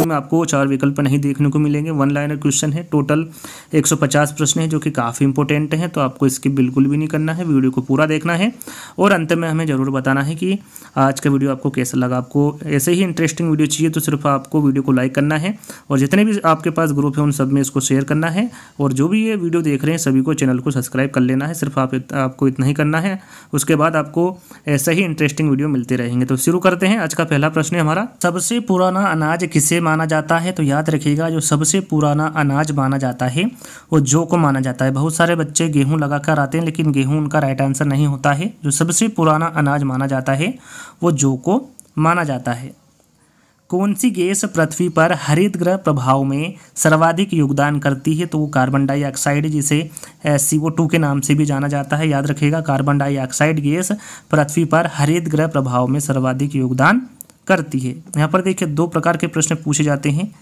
Video में आपको 4 विकल्प नहीं देखने को मिलेंगे। वन लाइनर क्वेश्चन है, टोटल 150 प्रश्न है जो कि काफ़ी इंपॉर्टेंट हैं, तो आपको इसकी बिल्कुल भी नहीं करना है, वीडियो को पूरा देखना है और अंत में हमें ज़रूर बताना है कि आज का वीडियो आपको कैसा लगा। आपको ऐसे ही इंटरेस्टिंग वीडियो चाहिए तो सिर्फ आपको वीडियो को लाइक करना है और जितने भी आपके पास ग्रुप है उन सब में इसको शेयर करना है और जो भी ये वीडियो देख रहे हैं सभी को चैनल को सब्सक्राइब कर लेना है। सिर्फ आपको इतना ही करना है, उसके बाद आपको ऐसे ही इंटरेस्टिंग वीडियो मिलते रहेंगे। तो शुरू करते हैं। आज का पहला प्रश्न है हमारा, सबसे पुराना अनाज किसे माना जाता है? तो याद रखिएगा जो सबसे पुराना अनाज माना जाता है वो जौ को माना जाता है। बहुत सारे बच्चे गेहूं लगा कर आते हैं लेकिन गेहूं उनका राइट आंसर नहीं होता है। जो सबसे पुराना अनाज माना जाता है वो जौ को माना जाता है। कौन सी गैस पृथ्वी पर हरित गृह प्रभाव में सर्वाधिक योगदान करती है? तो वो कार्बन डाइऑक्साइड, जिसे CO2 के नाम से भी जाना जाता है। याद रखिएगा कार्बन डाइऑक्साइड गैस पृथ्वी पर हरित गृह प्रभाव में सर्वाधिक योगदान करती है। यहाँ पर देखिए 2 प्रकार के प्रश्न पूछे जाते हैं।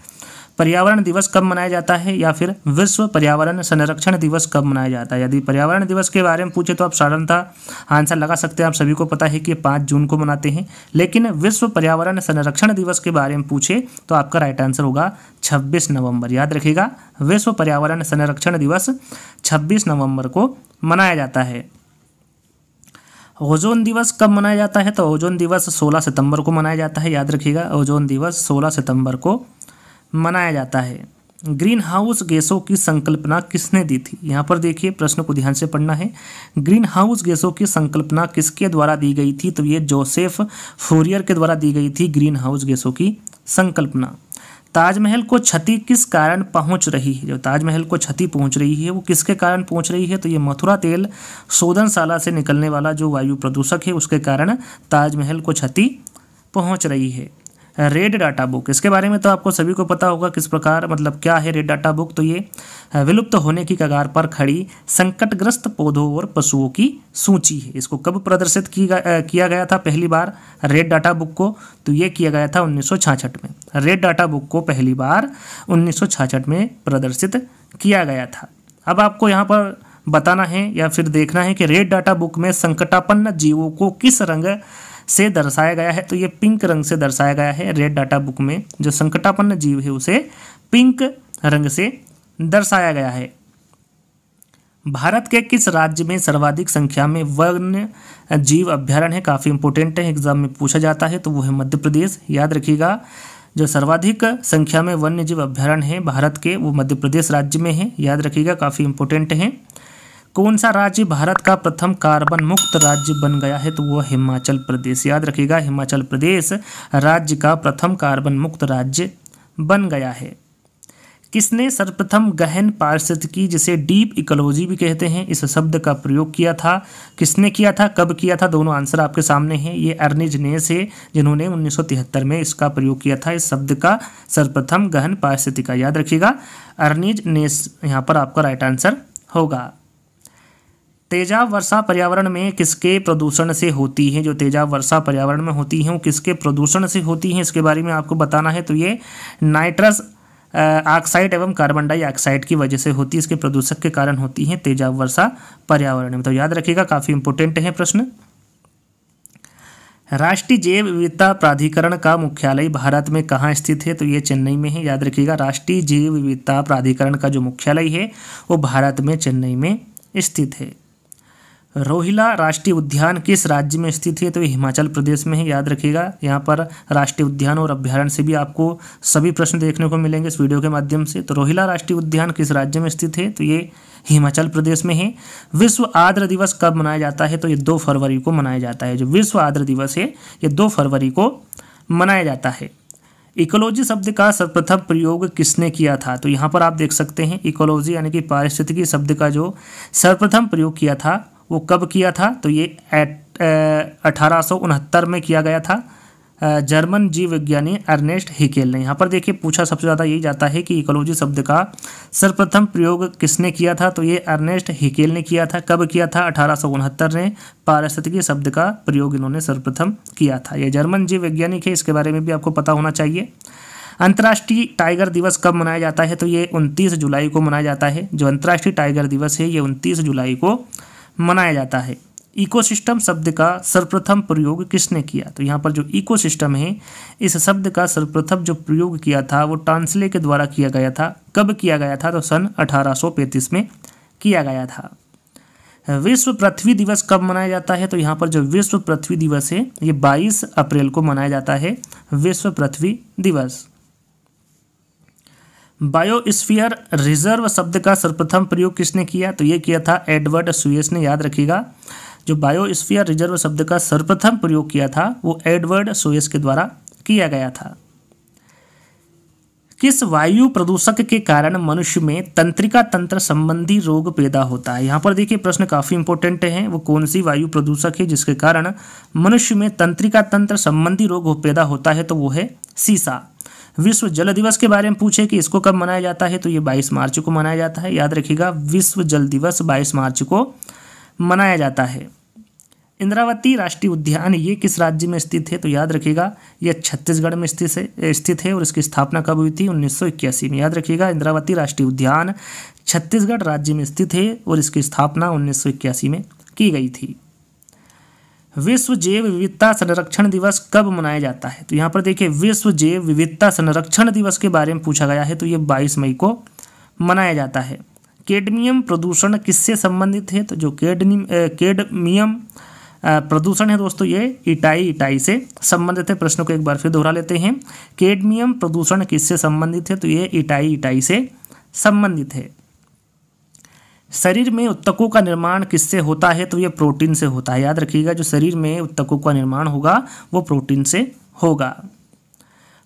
पर्यावरण दिवस कब मनाया जाता है या फिर विश्व पर्यावरण संरक्षण दिवस कब मनाया जाता है? यदि पर्यावरण दिवस के बारे में पूछे तो आप साधारणतः आंसर लगा सकते हैं। आप सभी को पता है कि 5 जून को मनाते हैं, लेकिन विश्व पर्यावरण संरक्षण दिवस के बारे में पूछे तो आपका राइट आंसर होगा 26 नवंबर। याद रखिएगा विश्व पर्यावरण संरक्षण दिवस 26 नवंबर को मनाया जाता है। ओजोन दिवस कब मनाया जाता है? तो ओजोन दिवस 16 सितंबर को मनाया जाता है। याद रखिएगा ओजोन दिवस 16 सितंबर को मनाया जाता है। ग्रीन हाउस गैसों की संकल्पना किसने दी थी? यहाँ पर देखिए प्रश्न को ध्यान से पढ़ना है। ग्रीन हाउस गैसों की संकल्पना किसके द्वारा दी गई थी? तो ये जोसेफ फूरियर के द्वारा दी गई थी ग्रीन हाउस गैसों की संकल्पना। ताजमहल को क्षति किस कारण पहुंच रही है? जो ताजमहल को क्षति पहुंच रही है वो किसके कारण पहुंच रही है? तो ये मथुरा तेल शोधनशाला से निकलने वाला जो वायु प्रदूषक है उसके कारण ताजमहल को क्षति पहुंच रही है। रेड डाटा बुक, इसके बारे में तो आपको सभी को पता होगा किस प्रकार, मतलब क्या है रेड डाटा बुक? तो ये विलुप्त होने की कगार पर खड़ी संकटग्रस्त पौधों और पशुओं की सूची है। इसको कब प्रदर्शित किया गया था पहली बार रेड डाटा बुक को? तो ये किया गया था 1966 में। रेड डाटा बुक को पहली बार 1966 में प्रदर्शित किया गया था। अब आपको यहाँ पर बताना है या फिर देखना है कि रेड डाटा बुक में संकटापन्न जीवों को किस रंग से दर्शाया गया है? तो ये पिंक रंग से दर्शाया गया है। रेड डाटा बुक में जो संकटापन्न जीव है उसे पिंक रंग से दर्शाया गया है। भारत के किस राज्य में सर्वाधिक संख्या में वन्य जीव अभ्यारण्य है? काफ़ी इंपॉर्टेंट है, एग्जाम में पूछा जाता है, तो वो है मध्य प्रदेश। याद रखिएगा जो सर्वाधिक संख्या में वन्य जीव अभ्यारण्य है भारत के वो मध्य प्रदेश राज्य में है। याद रखिएगा काफ़ी इंपॉर्टेंट है। कौन सा राज्य भारत का प्रथम कार्बन मुक्त राज्य बन गया है? तो वो हिमाचल प्रदेश। याद रखिएगा हिमाचल प्रदेश राज्य का प्रथम कार्बन मुक्त राज्य बन गया है। किसने सर्वप्रथम गहन पारिस्थितिकी, जिसे डीप इकोलॉजी भी कहते हैं, इस शब्द का प्रयोग किया था? किसने किया था, कब किया था? दोनों आंसर आपके सामने हैं। ये अर्निज नेस है जिन्होंने 1973 में इसका प्रयोग किया था, इस शब्द का सर्वप्रथम गहन पारिस्थितिका। याद रखिएगा अर्निज नेस यहाँ पर आपका राइट आंसर होगा। तेजाब वर्षा पर्यावरण में किसके प्रदूषण से होती है? जो तेजाब वर्षा पर्यावरण में होती है वो किसके प्रदूषण से होती है इसके बारे में आपको बताना है। तो ये नाइट्रस ऑक्साइड एवं कार्बन डाइऑक्साइड की वजह से होती है, इसके प्रदूषक के कारण होती है तेजाब वर्षा पर्यावरण में। तो याद रखिएगा काफ़ी इंपॉर्टेंट है प्रश्न। राष्ट्रीय जैव विविधता प्राधिकरण का मुख्यालय भारत में कहाँ स्थित है? तो ये चेन्नई में है। याद रखिएगा राष्ट्रीय जैव विविधता प्राधिकरण का जो मुख्यालय है वो भारत में चेन्नई में स्थित है। रोहिला राष्ट्रीय उद्यान किस राज्य में स्थित है? तो ये हिमाचल प्रदेश में है। याद रखिएगा यहाँ पर राष्ट्रीय उद्यान और अभ्यारण्य से भी आपको सभी प्रश्न देखने को मिलेंगे इस वीडियो के माध्यम से। तो रोहिला राष्ट्रीय उद्यान किस राज्य में स्थित है? तो ये हिमाचल प्रदेश में है। विश्व आर्द्र दिवस कब मनाया जाता है? तो ये 2 फरवरी को मनाया जाता है। जो विश्व आर्द्र दिवस है ये 2 फरवरी को मनाया जाता है। इकोलॉजी शब्द का सर्वप्रथम प्रयोग किसने किया था? तो यहाँ पर आप देख सकते हैं इकोलॉजी यानी कि पारिस्थितिकी शब्द का जो सर्वप्रथम प्रयोग किया था वो कब किया था? तो ये 1869 में किया गया था जर्मन जीव विज्ञानी अर्नेस्ट हैकेल ने। यहाँ पर देखिए पूछा सबसे ज़्यादा यही जाता है कि इकोलॉजी शब्द का सर्वप्रथम प्रयोग किसने किया था? तो ये अर्नेस्ट हैकेल ने किया था। कब किया था? 1869 में पारिस्थितिकी शब्द का प्रयोग इन्होंने सर्वप्रथम किया था। ये जर्मन जीव वैज्ञानिक है, इसके बारे में भी आपको पता होना चाहिए। अंतर्राष्ट्रीय टाइगर दिवस कब मनाया जाता है? तो ये 29 जुलाई को मनाया जाता है। जो अंतर्राष्ट्रीय टाइगर दिवस है ये 29 जुलाई को मनाया जाता है। इकोसिस्टम शब्द का सर्वप्रथम प्रयोग किसने किया? तो यहाँ पर जो इकोसिस्टम है इस शब्द का सर्वप्रथम जो प्रयोग किया था वो टांसले के द्वारा किया गया था। कब किया गया था? तो सन 1835 में किया गया था। विश्व पृथ्वी दिवस कब मनाया जाता है? तो यहाँ पर जो विश्व पृथ्वी दिवस है ये 22 अप्रैल को मनाया जाता है, विश्व पृथ्वी दिवस। बायोस्फीयर रिजर्व शब्द का सर्वप्रथम प्रयोग किसने किया? तो ये किया था एडवर्ड सुएस ने, याद रखिएगा। जो बायोस्फीयर रिजर्व शब्द का सर्वप्रथम प्रयोग किया था वो एडवर्ड सुएस के द्वारा किया गया था। किस वायु प्रदूषक के कारण मनुष्य में तंत्रिका तंत्र संबंधी रोग पैदा होता है? यहाँ पर देखिए प्रश्न काफी इंपॉर्टेंट है। वो कौन सी वायु प्रदूषक है जिसके कारण मनुष्य में तंत्रिका तंत्र संबंधी रोग पैदा होता है? तो वो है सीसा। विश्व जल दिवस के बारे में पूछे कि इसको कब मनाया जाता है? तो ये 22 मार्च को मनाया जाता है, याद रखिएगा। विश्व जल दिवस 22 मार्च को मनाया जाता है। इंद्रावती राष्ट्रीय उद्यान ये किस राज्य में स्थित है? तो याद रखिएगा ये छत्तीसगढ़ में स्थित है और इसकी स्थापना कब हुई थी? 1981 में। याद रखिएगा इंद्रावती राष्ट्रीय उद्यान छत्तीसगढ़ राज्य में स्थित है और इसकी स्थापना 1981 में की गई थी। विश्व जैव विविधता संरक्षण दिवस कब मनाया जाता है? तो यहाँ पर देखिए विश्व जैव विविधता संरक्षण दिवस के बारे में पूछा गया है, तो ये 22 मई को मनाया जाता है। कैडमियम प्रदूषण किससे संबंधित है? तो जो कैडमियम प्रदूषण है दोस्तों ये इटाई से संबंधित है। प्रश्न को एक बार फिर दोहरा लेते हैं। कैडमियम प्रदूषण किससे संबंधित है? तो ये इटाई से संबंधित है। शरीर में उत्तकों का निर्माण किससे होता है? तो ये प्रोटीन से होता है, याद रखिएगा। जो शरीर में उत्तकों का निर्माण होगा वो प्रोटीन से होगा।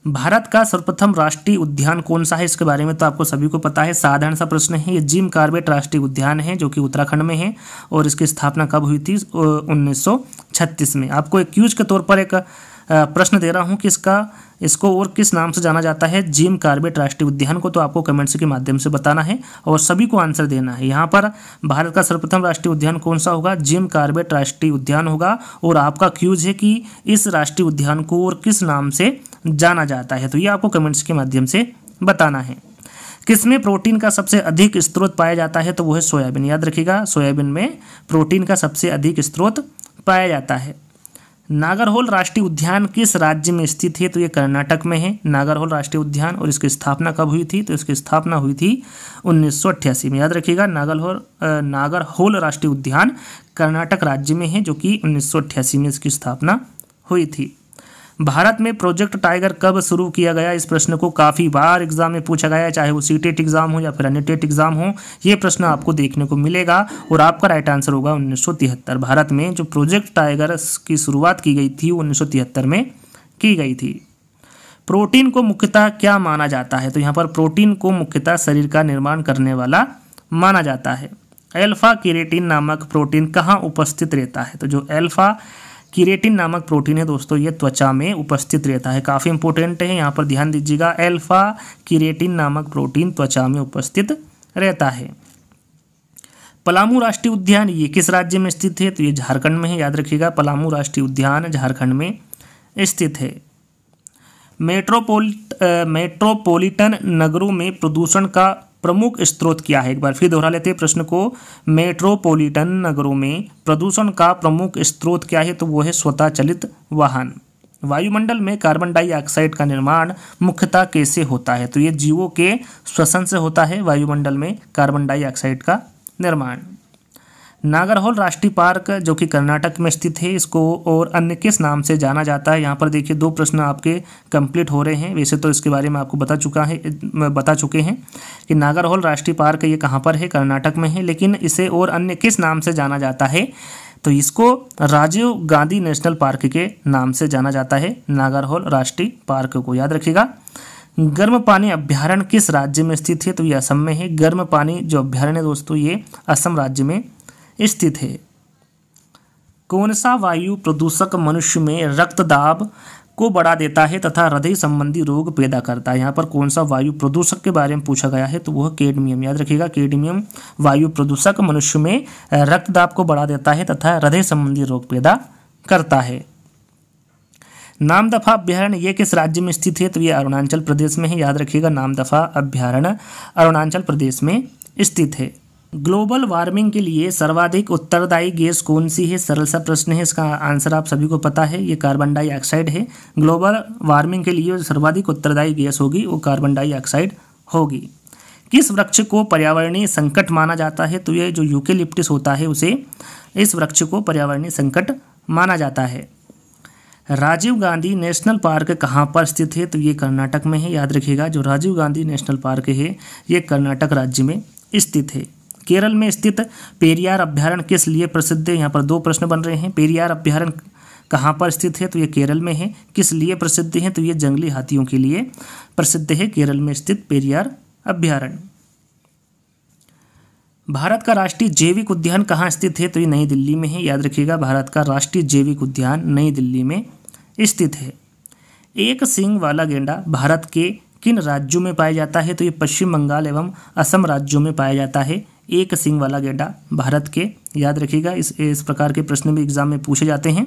भारत का सर्वप्रथम राष्ट्रीय उद्यान कौन सा है? इसके बारे में तो आपको सभी को पता है, साधारण सा प्रश्न है। ये जिम कॉर्बेट राष्ट्रीय उद्यान है जो कि उत्तराखंड में है और इसकी स्थापना कब हुई थी? 1936 में। आपको एक क्यूज के तौर पर एक प्रश्न दे रहा हूँ कि इसको और किस नाम से जाना जाता है जिम कॉर्बेट राष्ट्रीय उद्यान को, तो आपको कमेंट्स के माध्यम से बताना है और सभी को आंसर देना है। यहाँ पर भारत का सर्वप्रथम राष्ट्रीय उद्यान कौन सा होगा? जिम कॉर्बेट राष्ट्रीय उद्यान होगा। और आपका क्यूज है कि इस राष्ट्रीय उद्यान को और किस नाम से जाना जाता है, तो ये आपको कमेंट्स के माध्यम से बताना है। किसमें प्रोटीन का सबसे अधिक स्रोत पाया जाता है? तो वो है सोयाबीन, याद रखिएगा। सोयाबीन में प्रोटीन का सबसे अधिक स्रोत पाया जाता है। नागरहोल राष्ट्रीय उद्यान किस राज्य में स्थित है? तो ये कर्नाटक में है नागरहोल राष्ट्रीय उद्यान। और इसकी स्थापना कब हुई थी? तो इसकी स्थापना हुई थी 1988 में, याद रखिएगा। नागरहोल राष्ट्रीय उद्यान कर्नाटक राज्य में है जो कि 1988 में इसकी स्थापना हुई थी। भारत में प्रोजेक्ट टाइगर कब शुरू किया गया? इस प्रश्न को काफ़ी बार एग्जाम में पूछा गया है, चाहे वो सीटेट एग्जाम हो या फिर अन्य टेट एग्जाम हो। ये प्रश्न आपको देखने को मिलेगा और आपका राइट आंसर होगा 1973। भारत में जो प्रोजेक्ट टाइगर की शुरुआत की गई थी वो 1973 में की गई थी। प्रोटीन को मुख्यतः क्या माना जाता है? तो यहाँ पर प्रोटीन को मुख्यतः शरीर का निर्माण करने वाला माना जाता है। अल्फा केरेटिन नामक प्रोटीन कहाँ उपस्थित रहता है? तो जो अल्फा केरेटिन नामक प्रोटीन है दोस्तों ये त्वचा में उपस्थित रहता है। काफ़ी इंपॉर्टेंट है, यहाँ पर ध्यान दीजिएगा। अल्फा केरेटिन नामक प्रोटीन त्वचा में उपस्थित रहता है। पलामू राष्ट्रीय उद्यान ये किस राज्य में स्थित है? तो ये झारखंड में है, याद रखिएगा। पलामू राष्ट्रीय उद्यान झारखंड में स्थित है। मेट्रोपॉलिटन नगरों में प्रदूषण का प्रमुख स्रोत क्या है? एक बार फिर दोहरा लेते हैं प्रश्न को। मेट्रोपॉलिटन नगरों में प्रदूषण का प्रमुख स्रोत क्या है? तो वो है स्वतः चलित वाहन। वायुमंडल में कार्बन डाइऑक्साइड का निर्माण मुख्यतः कैसे होता है? तो ये जीवों के श्वसन से होता है वायुमंडल में कार्बन डाइऑक्साइड का निर्माण। नागरहोल राष्ट्रीय पार्क जो कि कर्नाटक में स्थित है, इसको और अन्य किस नाम से जाना जाता है? यहाँ पर देखिए 2 प्रश्न आपके कंप्लीट हो रहे हैं। वैसे तो इसके बारे में आपको बता चुके हैं कि नागरहोल राष्ट्रीय पार्क ये कहाँ पर है? कर्नाटक में है। लेकिन इसे और अन्य किस नाम से जाना जाता है? तो इसको राजीव गांधी नेशनल पार्क के नाम से जाना जाता है, नागरहोल राष्ट्रीय पार्क को, याद रखिएगा। गर्म पानी अभ्यारण्य किस राज्य में स्थित है? तो ये असम में है। गर्म पानी जो अभ्यारण्य है दोस्तों ये असम राज्य में स्थित है। कौन सा वायु प्रदूषक मनुष्य में रक्तदाब को बढ़ा देता है तथा हृदय संबंधी रोग पैदा करता है? यहाँ पर कौन सा वायु प्रदूषक के बारे में पूछा गया है? तो वह कैडमियम, याद रखिएगा। कैडमियम वायु प्रदूषक मनुष्य में रक्तदाब को बढ़ा देता है तथा हृदय संबंधी रोग पैदा करता है। नामदफा अभ्यारण्य ये किस राज्य में स्थित है? तो ये अरुणाचल प्रदेश में है, याद रखिएगा। नामदफा अभ्यारण्य अरुणाचल प्रदेश में स्थित है। ग्लोबल वार्मिंग के लिए सर्वाधिक उत्तरदायी गैस कौन सी है? सरल सा प्रश्न है, इसका आंसर आप सभी को पता है, ये कार्बन डाइऑक्साइड है। ग्लोबल वार्मिंग के लिए जो सर्वाधिक उत्तरदायी गैस होगी वो कार्बन डाइऑक्साइड होगी। किस वृक्ष को पर्यावरणीय संकट माना जाता है? तो ये जो यूकेलिप्टस होता है उसे, इस वृक्ष को पर्यावरणीय संकट माना जाता है। राजीव गांधी नेशनल पार्क कहाँ पर स्थित है? तो ये कर्नाटक में है, याद रखिएगा। जो राजीव गांधी नेशनल पार्क है ये कर्नाटक राज्य में स्थित है। केरल में स्थित पेरियार अभ्यारण्य किस लिए प्रसिद्ध है? यहाँ पर दो प्रश्न बन रहे हैं। पेरियार अभ्यारण्य कहाँ पर स्थित है? तो ये केरल में है। किस लिए प्रसिद्ध है? तो ये जंगली हाथियों के लिए प्रसिद्ध है, केरल में स्थित पेरियार अभ्यारण्य। भारत का राष्ट्रीय जैविक उद्यान कहाँ स्थित है? तो ये नई दिल्ली में है, याद रखिएगा। भारत का राष्ट्रीय जैविक उद्यान नई दिल्ली में स्थित है। एक सींग वाला गेंडा भारत के किन राज्यों में पाया जाता है? तो ये पश्चिम बंगाल एवं असम राज्यों में पाया जाता है। एक सींग वाला गेंडा भारत के, याद रखिएगा। इस प्रकार के प्रश्न भी एग्जाम में पूछे जाते हैं।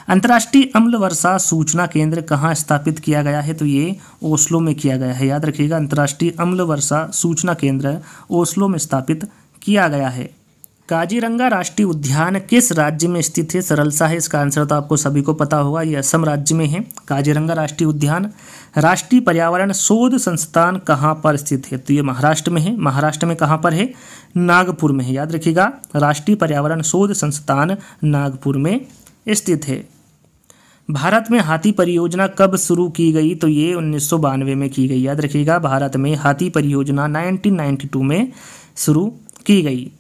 अंतर्राष्ट्रीय अम्ल वर्षा सूचना केंद्र कहाँ स्थापित किया गया है? तो ये ओस्लो में किया गया है, याद रखिएगा। अंतर्राष्ट्रीय अम्ल वर्षा सूचना केंद्र ओस्लो में स्थापित किया गया है। काजीरंगा राष्ट्रीय उद्यान किस राज्य में स्थित है? सरल सा है, इसका आंसर तो आपको सभी को पता होगा, ये असम राज्य में है। काजीरंगा राष्ट्रीय उद्यान। राष्ट्रीय पर्यावरण शोध संस्थान कहाँ पर स्थित है? तो ये महाराष्ट्र में है। महाराष्ट्र में कहाँ पर है? नागपुर में है, याद रखिएगा। राष्ट्रीय पर्यावरण शोध संस्थान नागपुर में स्थित है। भारत में हाथी परियोजना कब शुरू की गई? तो ये 1992 में की गई, याद रखिएगा। भारत में हाथी परियोजना 1992 में शुरू की गई।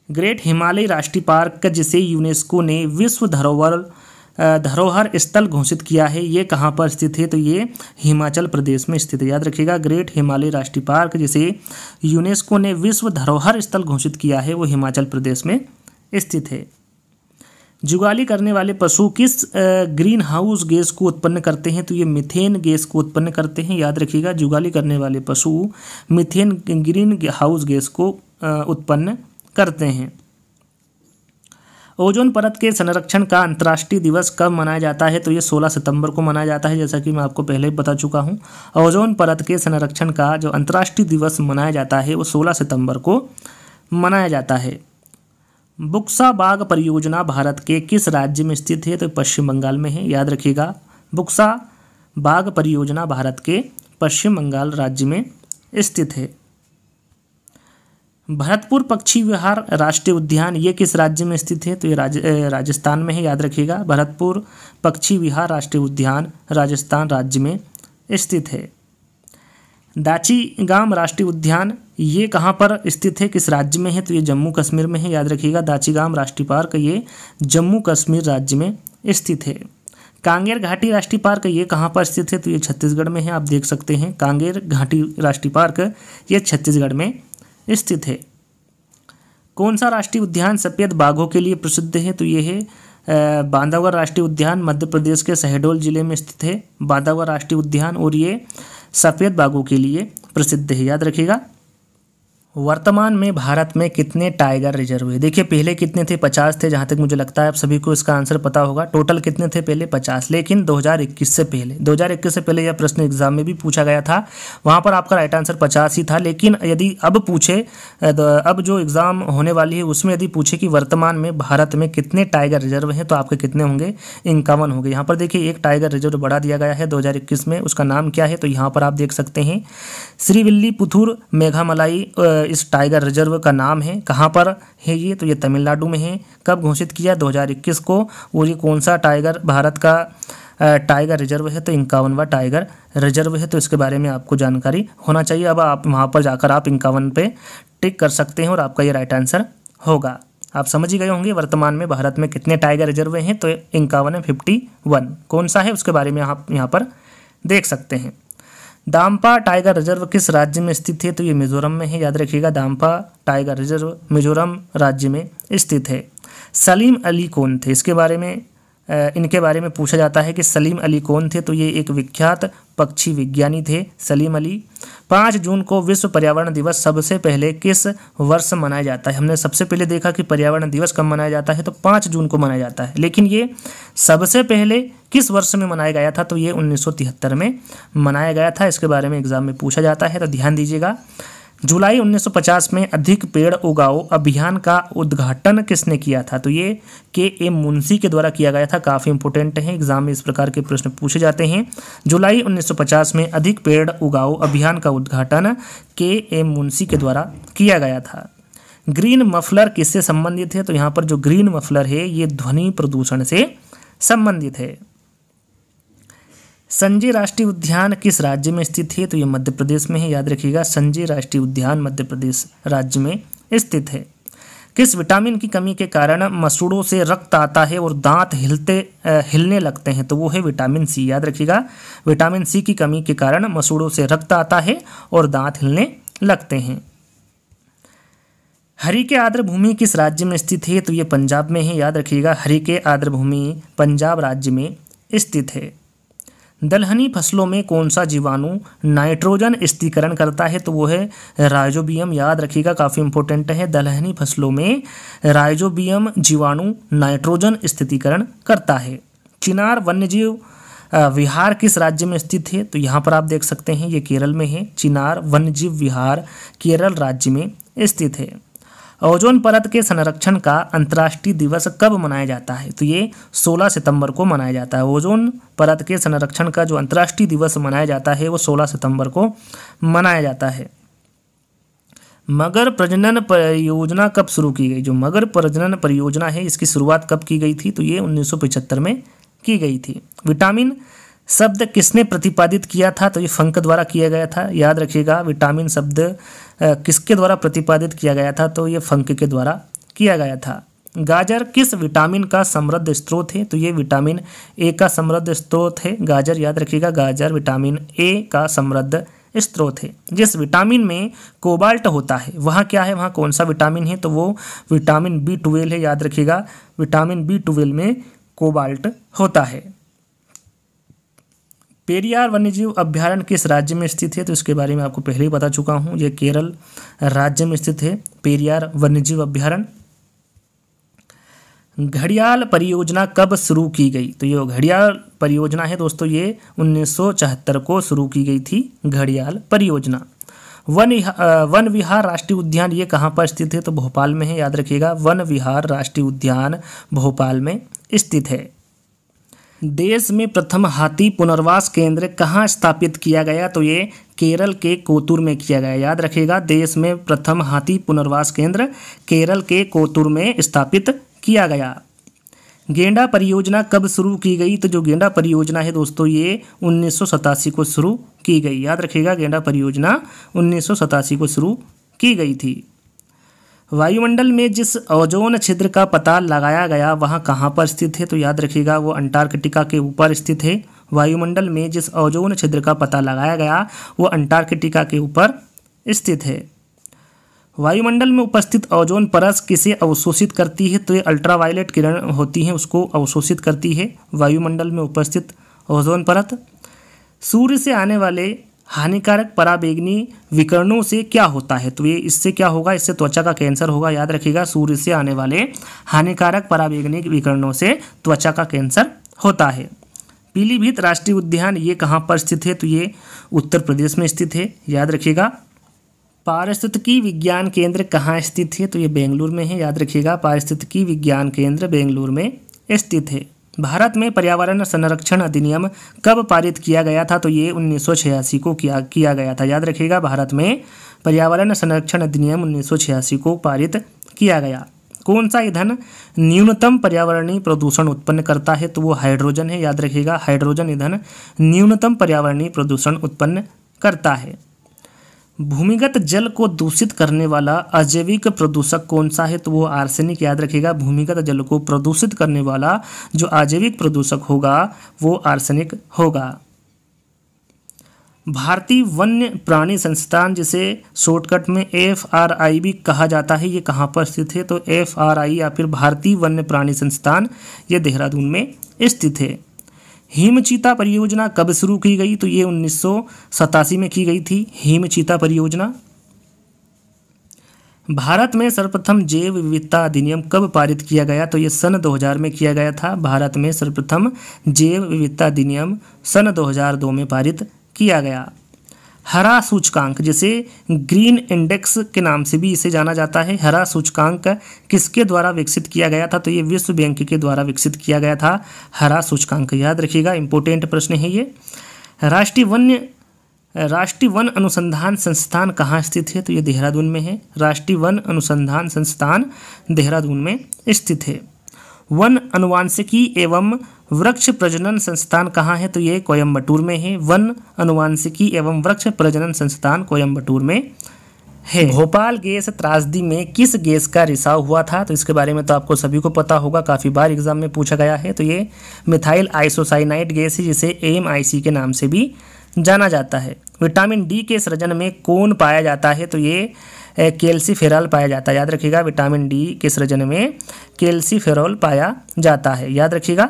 ग्रेट हिमालय राष्ट्रीय पार्क जिसे यूनेस्को ने विश्व धरोहर स्थल घोषित किया है, ये कहाँ पर स्थित है? तो ये हिमाचल प्रदेश में स्थित है, याद रखिएगा। ग्रेट हिमालय राष्ट्रीय पार्क जिसे यूनेस्को ने विश्व धरोहर स्थल घोषित किया है वो हिमाचल प्रदेश में स्थित है। जुगाली करने वाले पशु किस ग्रीन हाउस गैस को उत्पन्न करते हैं? तो ये मीथेन गैस को उत्पन्न करते हैं, याद रखिएगा। जुगाली करने वाले पशु मीथेन ग्रीन हाउस गैस को उत्पन्न करते हैं। ओजोन परत के संरक्षण का अंतर्राष्ट्रीय दिवस कब मनाया जाता है? तो ये 16 सितंबर को मनाया जाता है, जैसा कि मैं आपको पहले ही बता चुका हूँ। ओजोन परत के संरक्षण का जो अंतर्राष्ट्रीय दिवस मनाया जाता है वो 16 सितंबर को मनाया जाता है। बुक्सा बाग परियोजना भारत के किस राज्य में स्थित है? तो पश्चिम बंगाल में है, याद रखिएगा। बुक्सा बाग परियोजना भारत के पश्चिम बंगाल राज्य में स्थित है। भरतपुर पक्षी विहार राष्ट्रीय उद्यान ये किस राज्य में स्थित है? तो ये राजस्थान में है, याद रखिएगा। भरतपुर पक्षी विहार राष्ट्रीय उद्यान राजस्थान राज्य में स्थित है। दाचीगाम राष्ट्रीय उद्यान ये कहाँ पर स्थित है, किस राज्य में है? तो ये जम्मू कश्मीर में है, याद रखिएगा। दाचीगाम राष्ट्रीय पार्क ये जम्मू कश्मीर राज्य में स्थित है। कांगेर घाटी राष्ट्रीय पार्क ये कहाँ पर स्थित है? तो ये छत्तीसगढ़ में है, आप देख सकते हैं। कांगेर घाटी राष्ट्रीय पार्क ये छत्तीसगढ़ में स्थित है। कौन सा राष्ट्रीय उद्यान सफ़ेद बाघों के लिए प्रसिद्ध है? तो ये है बांधवगढ़ राष्ट्रीय उद्यान, मध्य प्रदेश के शहडोल जिले में स्थित है बांधवगढ़ राष्ट्रीय उद्यान, और ये सफ़ेद बाघों के लिए प्रसिद्ध है, याद रखिएगा। वर्तमान में भारत में कितने टाइगर रिजर्व है? देखिए पहले कितने थे? 50 थे, जहाँ तक मुझे लगता है आप सभी को इसका आंसर पता होगा। टोटल कितने थे पहले? 50। लेकिन 2021 से पहले यह प्रश्न एग्जाम में भी पूछा गया था, वहाँ पर आपका राइट आंसर 50 ही था। लेकिन यदि अब पूछे, अब जो एग्ज़ाम होने वाली है उसमें यदि पूछे कि वर्तमान में भारत में कितने टाइगर रिजर्व हैं, तो आपके कितने होंगे? 51 होंगे। यहाँ पर देखिए एक टाइगर रिजर्व बढ़ा दिया गया है 2021 में, उसका नाम क्या है? तो यहाँ पर आप देख सकते हैं श्रीविल्लीपुथुर मेघामलाई इस टाइगर रिजर्व का नाम है। कहाँ पर है ये? तो ये तमिलनाडु में है। कब घोषित किया? 2021 को। और ये कौन सा टाइगर भारत का टाइगर रिजर्व है? तो 51वां टाइगर रिजर्व है। तो इसके बारे में आपको जानकारी होना चाहिए। अब आप वहाँ पर जाकर आप 51 पे टिक कर सकते हैं और आपका ये राइट आंसर होगा। आप समझ ही गए होंगे वर्तमान में भारत में कितने टाइगर रिजर्व हैं। तो 51 है, 51 कौन सा है उसके बारे में आप यहाँ पर देख सकते हैं। दाम्पा टाइगर रिजर्व किस राज्य में स्थित है? तो ये मिजोरम में है, याद रखिएगा। दाम्पा टाइगर रिजर्व मिजोरम राज्य में स्थित है। सलीम अली कौन थे? इसके बारे में इनके बारे में पूछा जाता है कि सलीम अली कौन थे? तो ये एक विख्यात पक्षी विज्ञानी थे सलीम अली। 5 जून को विश्व पर्यावरण दिवस सबसे पहले किस वर्ष मनाया जाता है? हमने सबसे पहले देखा कि पर्यावरण दिवस कब मनाया जाता है, तो 5 जून को मनाया जाता है। लेकिन ये सबसे पहले किस वर्ष में मनाया गया था? तो ये 1973 में मनाया गया था। इसके बारे में एग्जाम में पूछा जाता है, तो ध्यान दीजिएगा। जुलाई 1950 में अधिक पेड़ उगाओ अभियान का उद्घाटन किसने किया था? तो ये के मुंशी के द्वारा किया गया था। काफ़ी इंपॉर्टेंट है, एग्जाम में इस प्रकार के प्रश्न पूछे जाते हैं। जुलाई 1950 में अधिक पेड़ उगाओ अभियान का उद्घाटन के मुंशी के द्वारा किया गया था। ग्रीन मफलर किससे संबंधित है? तो यहाँ पर जो ग्रीन मफलर है ये ध्वनि प्रदूषण से संबंधित है। संजय राष्ट्रीय उद्यान किस राज्य में स्थित है? तो ये मध्य प्रदेश में है, याद रखिएगा। संजय राष्ट्रीय उद्यान मध्य प्रदेश राज्य में स्थित है। किस विटामिन की कमी के कारण मसूड़ों से रक्त आता है और दांत हिलने लगते हैं? तो वो है विटामिन सी, याद रखिएगा। विटामिन सी की कमी के कारण मसूड़ों से रक्त आता है और दांत हिलने लगते हैं। हरिके आर्द्र भूमि किस राज्य में स्थित है? तो ये पंजाब में है, याद रखिएगा। हरिके आर्द्र भूमि पंजाब राज्य में स्थित है। दलहनी फसलों में कौन सा जीवाणु नाइट्रोजन स्थिरीकरण करता है? तो वो है राइजोबियम, याद रखिएगा। काफ़ी इंपॉर्टेंट है। दलहनी फसलों में राइजोबियम जीवाणु नाइट्रोजन स्थिरीकरण करता है। चिनार वन्यजीव विहार किस राज्य में स्थित है? तो यहाँ पर आप देख सकते हैं ये केरल में है। चिनार वन्यजीव विहार केरल राज्य में स्थित है। ओजोन परत के संरक्षण का अंतर्राष्ट्रीय दिवस कब मनाया जाता है? तो ये 16 सितंबर को मनाया जाता है। ओजोन परत के संरक्षण का जो अंतर्राष्ट्रीय दिवस मनाया जाता है वो 16 सितंबर को मनाया जाता है। मगर प्रजनन परियोजना कब शुरू की गई? जो मगर प्रजनन परियोजना है इसकी शुरुआत कब की गई थी? तो ये 1975 में की गई थी। विटामिन शब्द किसने प्रतिपादित किया था? तो ये फंक द्वारा किया गया था, याद रखिएगा। विटामिन शब्द किसके द्वारा प्रतिपादित किया गया था? तो ये फंक के द्वारा किया गया था। गाजर किस विटामिन का समृद्ध स्रोत है? तो ये विटामिन ए का समृद्ध स्रोत है गाजर, याद रखिएगा। गाजर विटामिन ए का समृद्ध स्रोत है। जिस विटामिन में कोबाल्ट होता है वहाँ क्या है? वहाँ कौन सा विटामिन है? तो वो विटामिन B12 है, याद रखिएगा। विटामिन B12 में कोबाल्ट होता है। पेरियार वन्यजीव अभ्यारण्य किस राज्य में स्थित है? तो इसके बारे में आपको पहले ही बता चुका हूँ। ये केरल राज्य में स्थित है पेरियार वन्यजीव अभ्यारण्य। घड़ियाल परियोजना कब शुरू की गई? तो ये घड़ियाल परियोजना है दोस्तों, ये 1974 को शुरू की गई थी घड़ियाल परियोजना। वन विहार राष्ट्रीय उद्यान ये कहाँ पर स्थित है? तो भोपाल में है, याद रखिएगा। वन विहार राष्ट्रीय उद्यान भोपाल में स्थित है। देश में प्रथम हाथी पुनर्वास केंद्र कहाँ स्थापित किया गया? तो ये केरल के कोतुर में किया गया, याद रखिएगा। देश में प्रथम हाथी पुनर्वास केंद्र केरल के कोतुर में स्थापित किया गया। गेंडा परियोजना कब शुरू की गई? तो जो गेंडा परियोजना है दोस्तों ये 1987 को शुरू की गई, याद रखिएगा। गेंडा परियोजना 1987 को शुरू की गई थी। वायुमंडल में जिस ओजोन छिद्र का पता लगाया गया वहाँ कहाँ पर स्थित है? तो याद रखिएगा वो अंटार्कटिका के ऊपर स्थित है। वायुमंडल में जिस ओजोन छिद्र का पता लगाया गया वो अंटार्कटिका के ऊपर स्थित है। वायुमंडल में उपस्थित ओजोन परत किसे अवशोषित करती है? तो ये अल्ट्रावायलेट किरण होती हैं उसको अवशोषित करती है वायुमंडल में उपस्थित ओजोन परत। सूर्य से आने वाले हानिकारक पराबैंगनी विकिरणों से क्या होता है? तो ये इससे क्या होगा? इससे त्वचा का कैंसर होगा, याद रखिएगा। सूर्य से आने वाले हानिकारक पराबैंगनी विकिरणों से त्वचा का कैंसर होता है। पीलीभीत राष्ट्रीय उद्यान ये कहाँ पर स्थित है? तो ये उत्तर प्रदेश में स्थित है, याद रखिएगा। पारिस्थितिकी विज्ञान केंद्र कहाँ स्थित है? तो ये बेंगलुरु में है, याद रखिएगा। पारिस्थितिकी विज्ञान केंद्र बेंगलुरु में स्थित है। भारत में पर्यावरण संरक्षण अधिनियम कब पारित किया गया था? तो ये 1986 को किया गया था, याद रखिएगा। भारत में पर्यावरण संरक्षण अधिनियम 1986 को पारित किया गया। कौन सा ईंधन न्यूनतम पर्यावरणीय प्रदूषण उत्पन्न करता है? तो वो हाइड्रोजन है, याद रखिएगा। हाइड्रोजन ईंधन न्यूनतम पर्यावरणीय प्रदूषण उत्पन्न करता है। भूमिगत जल को दूषित करने वाला अजैविक प्रदूषक कौन सा है? तो वो आर्सेनिक, याद रखिएगा। भूमिगत जल को प्रदूषित करने वाला जो अजैविक प्रदूषक होगा वो आर्सेनिक होगा। भारतीय वन्य प्राणी संस्थान जिसे शॉर्टकट में FRI भी कहा जाता है ये कहाँ पर स्थित है? तो FRI या फिर भारतीय वन्य प्राणी संस्थान ये देहरादून में स्थित है। हिमचीता परियोजना कब शुरू की गई? तो ये 1987 में की गई थी हिमचीता परियोजना। भारत में सर्वप्रथम जैव विविधता अधिनियम कब पारित किया गया? तो ये सन 2000 में किया गया था। भारत में सर्वप्रथम जैव विविधता अधिनियम सन 2002 में पारित किया गया। हरा सूचकांक, जिसे ग्रीन इंडेक्स के नाम से भी इसे जाना जाता है, हरा सूचकांक किसके द्वारा विकसित किया गया था? तो ये विश्व बैंक के द्वारा विकसित किया गया था हरा सूचकांक। याद रखिएगा, इंपॉर्टेंट प्रश्न है ये। राष्ट्रीय वन अनुसंधान संस्थान कहाँ स्थित है? तो ये देहरादून में है। राष्ट्रीय वन अनुसंधान संस्थान देहरादून में स्थित है। वन अनुवांशिकी एवं वृक्ष प्रजनन संस्थान कहाँ है? तो ये कोयम्बटूर में है। वन अनुवांशिकी एवं वृक्ष प्रजनन संस्थान कोयम्बटूर में है। भोपाल गैस त्रासदी में किस गैस का रिसाव हुआ था? तो इसके बारे में तो आपको सभी को पता होगा, काफ़ी बार एग्जाम में पूछा गया है। तो ये मिथाइल आइसोसाइनाइड गैस है, जिसे AMIC के नाम से भी जाना जाता है। विटामिन डी के सृजन में कौन पाया जाता है? तो ये कैल्सीफेरॉल पाया जाता है। याद रखिएगा, विटामिन डी के सृजन में कैल्सीफेरॉल पाया जाता है। याद रखिएगा।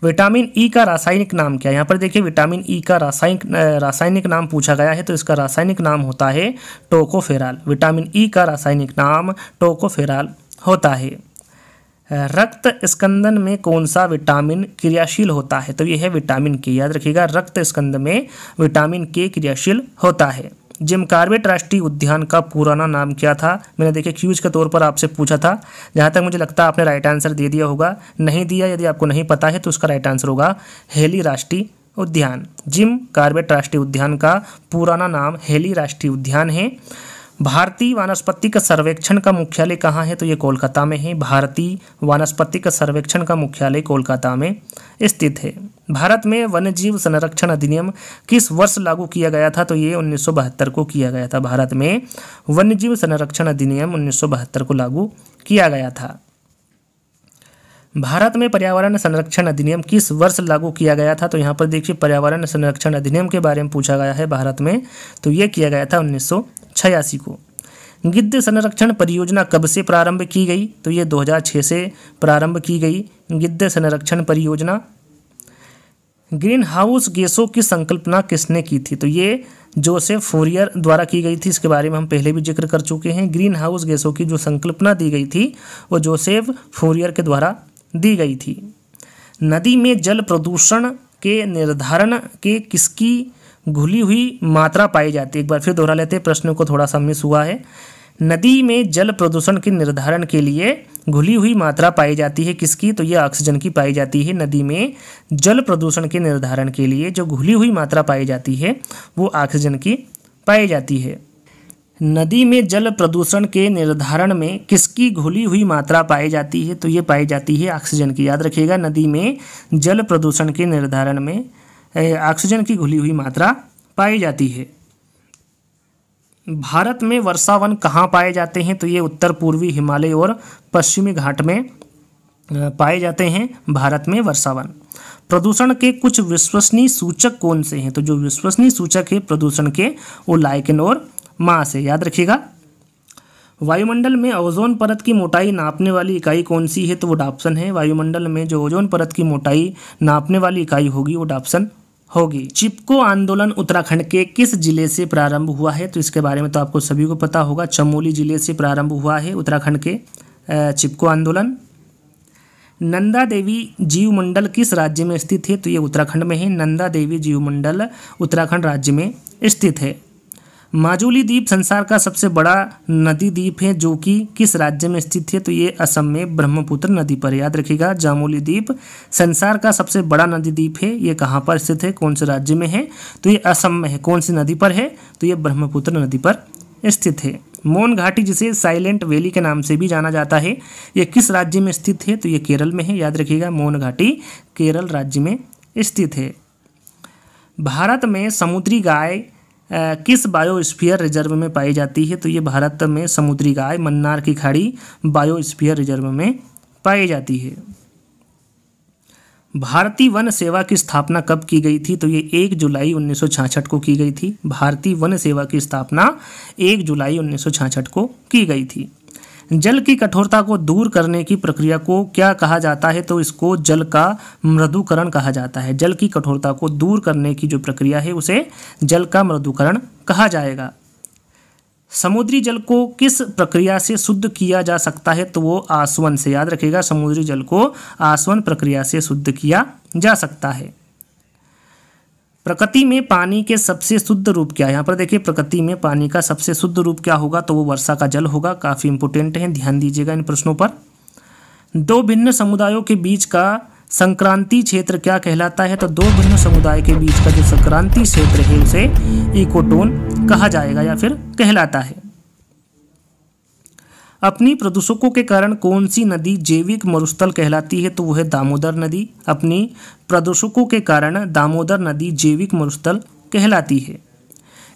विटामिन ई का रासायनिक नाम क्या है? यहाँ पर देखिए, विटामिन ई का रासायनिक नाम पूछा गया है, तो इसका रासायनिक नाम होता है टोकोफेरॉल। विटामिन ई का रासायनिक नाम टोकोफेरॉल होता है। रक्त स्कंदन में कौन सा विटामिन क्रियाशील होता है? तो यह है विटामिन के। याद रखिएगा, रक्त स्कंद में विटामिन के क्रियाशील होता है। जिम कॉर्बेट राष्ट्रीय उद्यान का पुराना नाम क्या था? मैंने देखिए क्यूज के तौर पर आपसे पूछा था। जहाँ तक मुझे लगता है आपने राइट आंसर दे दिया होगा। नहीं दिया, यदि आपको नहीं पता है तो उसका राइट आंसर होगा हेली राष्ट्रीय उद्यान। जिम कॉर्बेट राष्ट्रीय उद्यान का पुराना नाम हेली राष्ट्रीय उद्यान है। भारतीय वानस्पतिक सर्वेक्षण का मुख्यालय कहाँ है? तो ये कोलकाता में है। भारतीय वानस्पतिक सर्वेक्षण का मुख्यालय कोलकाता में स्थित है। भारत में वन्यजीव संरक्षण अधिनियम किस वर्ष लागू किया गया था? तो ये 1972 को किया गया था। भारत में वन्यजीव संरक्षण अधिनियम 1972 को लागू किया गया था। भारत में पर्यावरण संरक्षण अधिनियम किस वर्ष लागू किया गया था? तो यहाँ पर देखिए, पर्यावरण संरक्षण अधिनियम के बारे में पूछा गया है भारत में, तो ये किया गया था 1986 को। गिद्ध संरक्षण परियोजना कब से प्रारंभ की गई? तो ये 2006 से प्रारंभ की गई गिद्ध संरक्षण परियोजना। ग्रीन हाउस गैसों की संकल्पना किसने की थी? तो ये जोसेफ फूरियर द्वारा की गई थी। इसके बारे में हम पहले भी जिक्र कर चुके हैं। ग्रीन हाउस गैसों की जो संकल्पना दी गई थी वो जोसेफ फूरियर के द्वारा दी गई थी। नदी में जल प्रदूषण के निर्धारण के किसकी घुली हुई मात्रा पाई जाती है? एक बार फिर दोहरा लेते हैं, प्रश्न को थोड़ा सा मिस हुआ है। नदी में जल प्रदूषण के निर्धारण के लिए घुली हुई मात्रा पाई जाती है किसकी? तो ये ऑक्सीजन की पाई जाती है। नदी में जल प्रदूषण के निर्धारण के लिए जो घुली हुई मात्रा पाई जाती है वो ऑक्सीजन की पाई जाती है। नदी में जल प्रदूषण के निर्धारण में किसकी घुली हुई मात्रा पाई जाती है? तो ये पाई जाती है ऑक्सीजन की। याद रखिएगा, नदी में जल प्रदूषण के निर्धारण में ऑक्सीजन की घुली हुई मात्रा पाई जाती है। भारत में वर्षावन कहाँ पाए जाते हैं? तो ये उत्तर पूर्वी हिमालय और पश्चिमी घाट में पाए जाते हैं भारत में वर्षावन। प्रदूषण के कुछ विश्वसनीय सूचक कौन से हैं? तो जो विश्वसनीय सूचक है प्रदूषण के वो लाइकेन और मास है। याद रखिएगा। वायुमंडल में ओजोन परत की मोटाई नापने वाली इकाई कौन सी है? तो वो डाप्सन है। वायुमंडल में जो ओजोन परत की मोटाई नापने वाली इकाई होगी वो डाप्सन होगी। चिपको आंदोलन उत्तराखंड के किस जिले से प्रारंभ हुआ है? तो इसके बारे में तो आपको सभी को पता होगा। चमोली जिले से प्रारंभ हुआ है उत्तराखंड के चिपको आंदोलन। नंदा देवी जीवमंडल किस राज्य में स्थित है? तो ये उत्तराखंड में है। नंदा देवी जीवमंडल उत्तराखंड राज्य में स्थित है। माजुली द्वीप संसार का सबसे बड़ा नदी द्वीप है जो कि किस राज्य में स्थित है? तो ये असम में ब्रह्मपुत्र नदी पर। याद रखिएगा, जामोली द्वीप संसार का सबसे बड़ा नदी द्वीप है। ये कहाँ पर स्थित है, कौन से राज्य में है? तो ये असम में है। कौन सी नदी पर है? तो ये ब्रह्मपुत्र नदी पर स्थित है। मोन घाटी, जिसे साइलेंट वैली के नाम से भी जाना जाता है, ये किस राज्य में स्थित है? तो ये केरल में है। याद रखिएगा, मोन घाटी केरल राज्य में स्थित है। भारत में समुद्री गाय किस बायोस्फीयर रिजर्व में पाई जाती है? तो ये भारत में समुद्री गाय मन्नार की खाड़ी बायोस्फीयर रिजर्व में पाई जाती है। भारतीय वन सेवा की स्थापना कब की गई थी? तो ये 1 जुलाई 1966 को की गई थी। भारतीय वन सेवा की स्थापना 1 जुलाई 1966 को की गई थी। जल की कठोरता को दूर करने की प्रक्रिया को क्या कहा जाता है? तो इसको जल का मृदुकरण कहा जाता है। जल की कठोरता को दूर करने की जो प्रक्रिया है उसे जल का मृदुकरण कहा जाएगा। समुद्री जल को किस प्रक्रिया से शुद्ध किया जा सकता है? तो वो आसवन से। याद रखिएगा, समुद्री जल को आसवन प्रक्रिया से शुद्ध किया जा सकता है। प्रकृति में पानी के सबसे शुद्ध रूप क्या है? यहाँ पर देखिए प्रकृति में पानी का सबसे शुद्ध रूप क्या होगा, तो वो वर्षा का जल होगा। काफ़ी इंपॉर्टेंट है, ध्यान दीजिएगा इन प्रश्नों पर। दो भिन्न समुदायों के बीच का संक्रांति क्षेत्र क्या कहलाता है? तो दो भिन्न समुदाय के बीच का जो संक्रांति क्षेत्र है उसे इकोटोन कहा जाएगा या फिर कहलाता है। अपनी प्रदूषकों के कारण कौन सी नदी जैविक मरुस्थल कहलाती है? तो वो है दामोदर नदी। अपनी प्रदूषकों के कारण दामोदर नदी जैविक मरुस्थल कहलाती है।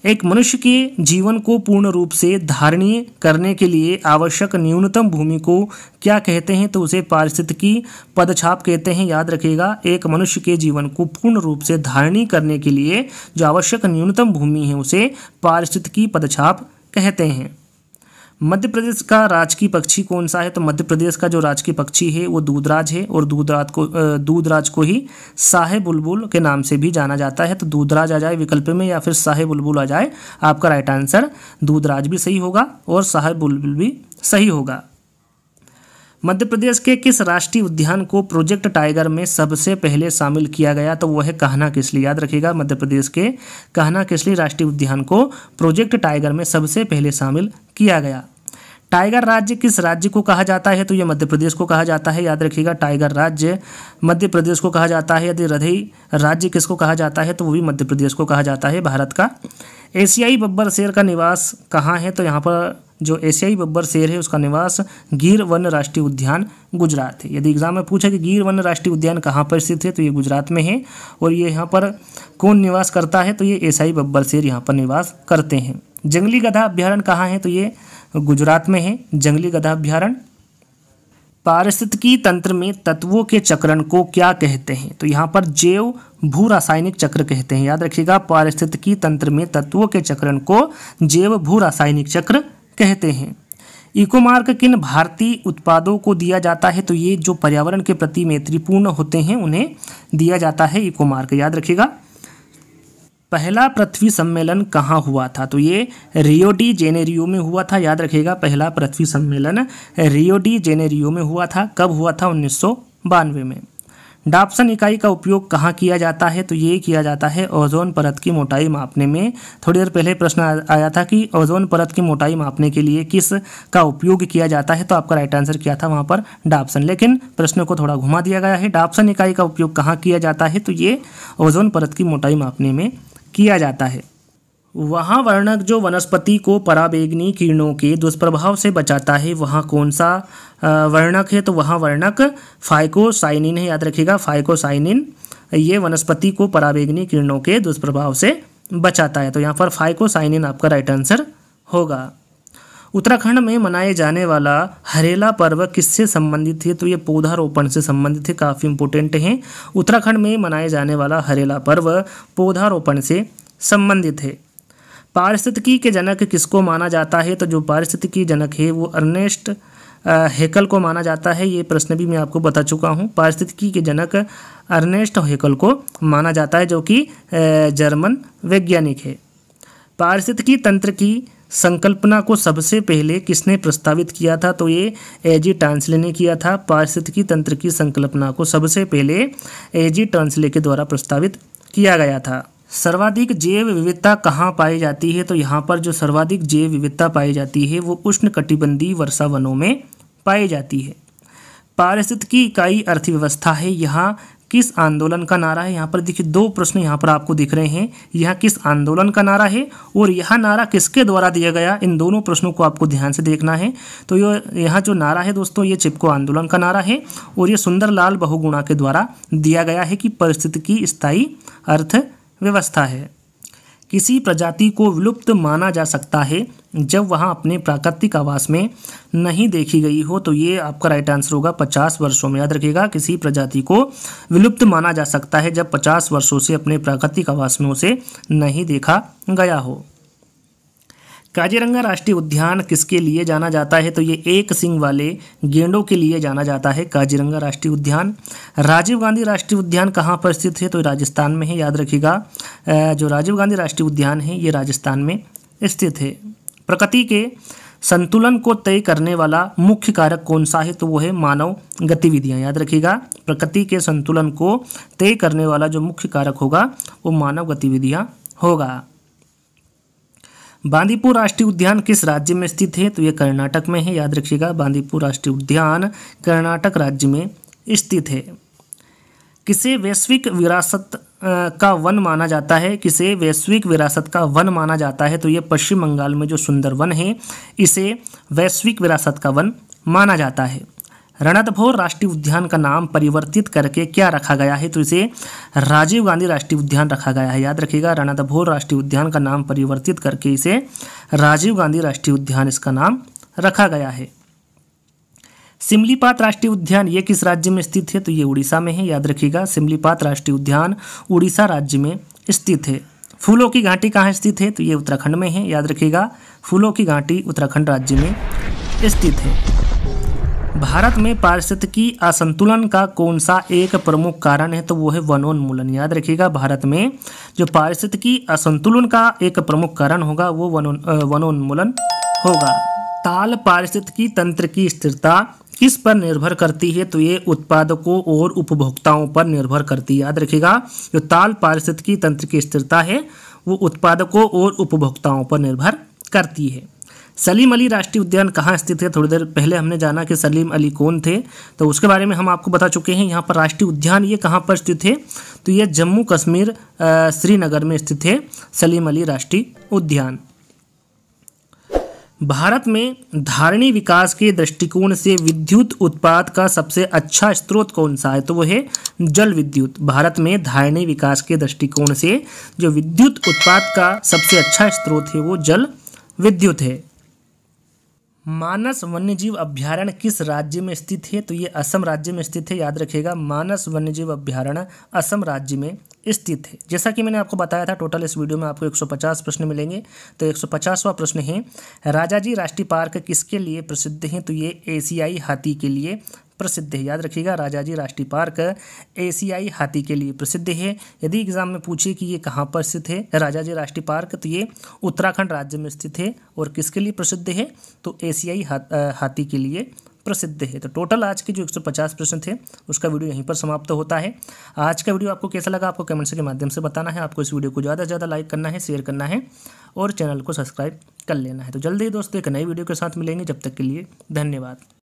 एक मनुष्य के जीवन को पूर्ण रूप से धारणीय करने के लिए आवश्यक न्यूनतम भूमि को क्या कहते हैं? तो उसे पारिस्थितिकी पदछाप कहते हैं। याद रखिएगा, एक मनुष्य के जीवन को पूर्ण रूप से धारणीय करने के लिए जो आवश्यक न्यूनतम भूमि है उसे पारिस्थितिकी पदछाप कहते हैं। मध्य प्रदेश का राजकीय पक्षी कौन सा है? तो मध्य प्रदेश का जो राजकीय पक्षी है वो दूधराज है, और दूधराज को ही शाहे बुलबुल के नाम से भी जाना जाता है। तो दूधराज आ जाए विकल्प में या फिर शाहे बुलबुल आ जाए, आपका राइट आंसर दूधराज भी सही होगा और शाहे बुलबुल भी सही होगा। मध्य प्रदेश के किस राष्ट्रीय उद्यान को प्रोजेक्ट टाइगर में सबसे पहले शामिल किया गया? तो वो है कान्हा किसली। याद रखिएगा, मध्य प्रदेश के कान्हा किसली राष्ट्रीय उद्यान को प्रोजेक्ट टाइगर में सबसे पहले शामिल किया गया। टाइगर राज्य किस राज्य को कहा जाता है? तो ये मध्य प्रदेश को कहा जाता है। याद रखिएगा, टाइगर राज्य मध्य प्रदेश को कहा जाता है। यदि रधई राज्य किसको कहा जाता है? तो वो भी मध्य प्रदेश को कहा जाता है, भारत का। एशियाई बब्बर शेर का निवास कहाँ है? तो यहाँ पर जो एशियाई बब्बर शेर है उसका निवास गिर वन राष्ट्रीय उद्यान गुजरात है। यदि एग्जाम में पूछे कि गिर वन राष्ट्रीय उद्यान कहाँ पर स्थित है, तो ये गुजरात में है। और ये यहाँ पर कौन निवास करता है? तो ये एशियाई बब्बर शेर यहाँ पर निवास करते हैं। जंगली गधा अभ्यारण्य कहाँ है? तो ये गुजरात में है, जंगली गधा अभ्यारण्य। पारिस्थितिकी तंत्र में तत्वों के चक्रण को क्या कहते हैं? तो यहाँ पर जैव भू रासायनिक चक्र कहते हैं। याद रखिएगा, पारिस्थितिकी तंत्र में तत्वों के चक्रण को जैव भू रासायनिक चक्र कहते हैं। इकोमार्क किन भारतीय उत्पादों को दिया जाता है? तो ये जो पर्यावरण के प्रति मैत्रीपूर्ण होते हैं उन्हें दिया जाता है इकोमार्क। याद रखिएगा, पहला पृथ्वी सम्मेलन कहाँ हुआ था? तो ये रियो डी जेनेरियो में हुआ था। याद रखिएगा, पहला पृथ्वी सम्मेलन रियो डी जेनेरियो में हुआ था। कब हुआ था? 1992 में। डाप्सन इकाई का उपयोग कहाँ किया जाता है? तो ये किया जाता है ओजोन परत की मोटाई मापने में। थोड़ी देर पहले प्रश्न आया था कि ओजोन परत की मोटाई मापने के लिए किस का उपयोग किया जाता है, तो आपका राइट आंसर क्या था वहाँ पर? डाप्सन। लेकिन प्रश्न को थोड़ा घुमा दिया गया है। डाप्सन इकाई का उपयोग कहाँ किया जाता है? तो ये ओजोन परत की मोटाई मापने में किया जाता है। वहाँ वर्णक जो वनस्पति को पराबैंगनी किरणों के दुष्प्रभाव से बचाता है, वहाँ कौन सा वर्णक है? तो वहाँ वर्णक फाइकोसाइनिन है। याद रखिएगा, फाइकोसाइनिन ये वनस्पति को पराबैंगनी किरणों के दुष्प्रभाव से बचाता है। तो यहाँ पर फाइकोसाइनिन आपका राइट आंसर होगा। उत्तराखंड में मनाए जाने वाला हरेला पर्व किससे संबंधित है? तो ये पौधारोपण से संबंधित है। काफ़ी इंपॉर्टेंट है। उत्तराखंड में मनाए जाने वाला हरेला पर्व पौधारोपण से संबंधित है। पारिस्थितिकी के जनक किसको माना जाता है? तो जो पारिस्थितिकी जनक है वो अर्नेस्ट हैकल को माना जाता है। ये प्रश्न भी मैं आपको बता चुका हूँ। पारिस्थितिकी के जनक अर्नेस्ट हैकल को माना जाता है, जो कि जर्मन वैज्ञानिक है। पारिस्थितिकी तंत्र की संकल्पना को सबसे पहले किसने प्रस्तावित किया था? तो ये एजी टांसले ने किया था। पारिस्थितिकी तंत्र की संकल्पना को सबसे पहले एजी टांसले के द्वारा प्रस्तावित किया गया था। सर्वाधिक जैव विविधता कहाँ पाई जाती है? तो यहाँ पर जो सर्वाधिक जैव विविधता पाई जाती है वो उष्णकटिबंधीय वर्षा वनों में पाई जाती है। पारिस्थितिकी इकाई अर्थव्यवस्था है। यहाँ किस आंदोलन का नारा है? यहाँ पर देखिए दो प्रश्न यहाँ पर आपको दिख रहे हैं। यहाँ किस आंदोलन का नारा है और यह नारा किसके द्वारा दिया गया? इन दोनों प्रश्नों को आपको ध्यान से देखना है। तो यहाँ जो नारा है दोस्तों, ये चिपको आंदोलन का नारा है और ये सुंदरलाल बहुगुणा के द्वारा दिया गया है कि पारिस्थितिकी स्थायी अर्थव्यवस्था है। किसी प्रजाति को विलुप्त माना जा सकता है जब वहाँ अपने प्राकृतिक आवास में नहीं देखी गई हो। तो ये आपका राइट आंसर होगा 50 वर्षों में। याद रखिएगा, किसी प्रजाति को विलुप्त माना जा सकता है जब 50 वर्षों से अपने प्राकृतिक आवास में उसे नहीं देखा गया हो। काजीरंगा राष्ट्रीय उद्यान किसके लिए जाना जाता है? तो ये एक सींग वाले गेंडों के लिए जाना जाता है काजीरंगा राष्ट्रीय उद्यान। राजीव गांधी राष्ट्रीय उद्यान कहाँ पर स्थित है? तो राजस्थान में है। याद रखिएगा, जो राजीव गांधी राष्ट्रीय उद्यान है ये राजस्थान में स्थित है। प्रकृति के संतुलन को तय करने वाला मुख्य कारक कौन सा है? तो वो है मानव गतिविधियां। याद रखिएगा, प्रकृति के संतुलन को तय करने वाला जो मुख्य कारक होगा वो मानव गतिविधियां होगा। बांदीपुर राष्ट्रीय उद्यान किस राज्य में स्थित है? तो ये कर्नाटक में है। याद रखिएगा, बांदीपुर राष्ट्रीय उद्यान कर्नाटक राज्य में स्थित है। किसे वैश्विक विरासत का वन माना जाता है? किसे वैश्विक विरासत का वन माना जाता है? तो ये पश्चिम बंगाल में जो सुंदरवन है इसे वैश्विक विरासत का वन माना जाता है। रणथंभौर राष्ट्रीय उद्यान का नाम परिवर्तित करके क्या रखा गया है? तो इसे राजीव गांधी राष्ट्रीय उद्यान रखा गया है। याद रखिएगा, रणथंभौर राष्ट्रीय उद्यान का नाम परिवर्तित करके इसे राजीव गांधी राष्ट्रीय उद्यान इसका नाम रखा गया है। सिमलीपाल राष्ट्रीय उद्यान ये किस राज्य में स्थित है? तो ये उड़ीसा में है। याद रखिएगा, सिमलीपाल राष्ट्रीय उद्यान उड़ीसा राज्य में स्थित है। फूलों की घाटी कहाँ स्थित है? तो ये उत्तराखंड में है। याद रखिएगा, फूलों की घाटी उत्तराखंड राज्य में स्थित है। भारत में पारिस्थितिकी असंतुलन का कौन सा एक प्रमुख कारण है? तो वो है वनोन्मूलन। याद रखिएगा, भारत में जो पारिस्थितिकी असंतुलन का एक प्रमुख कारण होगा वो वनोन्मूलन होगा। ताल पारिस्थितिकी तंत्र की स्थिरता किस पर निर्भर करती है? तो ये उत्पादकों और उपभोक्ताओं पर निर्भर करती है। याद रखिएगा, जो ताल पारिस्थितिकी तंत्र की स्थिरता है वो उत्पादकों और उपभोक्ताओं पर निर्भर करती है। सलीम अली राष्ट्रीय उद्यान कहाँ स्थित है? थोड़ी देर पहले हमने जाना कि सलीम अली कौन थे, तो उसके बारे में हम आपको बता चुके हैं। यहाँ पर राष्ट्रीय उद्यान ये कहाँ पर स्थित है? तो ये जम्मू कश्मीर श्रीनगर में स्थित है सलीम अली राष्ट्रीय उद्यान। भारत में धारणी विकास के दृष्टिकोण से विद्युत उत्पाद का सबसे अच्छा स्रोत कौन सा है? तो वो है जल विद्युत। भारत में धारणी विकास के दृष्टिकोण से जो विद्युत उत्पाद का सबसे अच्छा स्रोत है वो जल विद्युत है। मानस वन्यजीव अभ्यारण्य किस राज्य में स्थित है? तो ये असम राज्य में स्थित है। याद रखिएगा, मानस वन्यजीव अभ्यारण्य असम राज्य में स्थित है। जैसा कि मैंने आपको बताया था, टोटल इस वीडियो में आपको 150 प्रश्न मिलेंगे। तो 150वां प्रश्न है, राजाजी राष्ट्रीय पार्क किसके लिए प्रसिद्ध है? तो ये एशियाई हाथी के लिए प्रसिद्ध है। याद रखिएगा, राजाजी राष्ट्रीय पार्क एशियाई हाथी के लिए प्रसिद्ध है। यदि एग्जाम में पूछे कि ये कहाँ पर स्थित है राजाजी राष्ट्रीय पार्क, तो ये उत्तराखंड राज्य में स्थित है। और किसके लिए प्रसिद्ध है? तो एशियाई हाथी के लिए प्रसिद्ध है। तो टोटल आज के जो 150 प्रश्न थे उसका वीडियो यहीं पर समाप्त होता है। आज का वीडियो आपको कैसा लगा आपको कमेंट्स के माध्यम से बताना है। आपको इस वीडियो को ज़्यादा से ज़्यादा लाइक करना है, शेयर करना है और चैनल को सब्सक्राइब कर लेना है। तो जल्दी ही दोस्तों एक नई वीडियो के साथ मिलेंगे। जब तक के लिए धन्यवाद।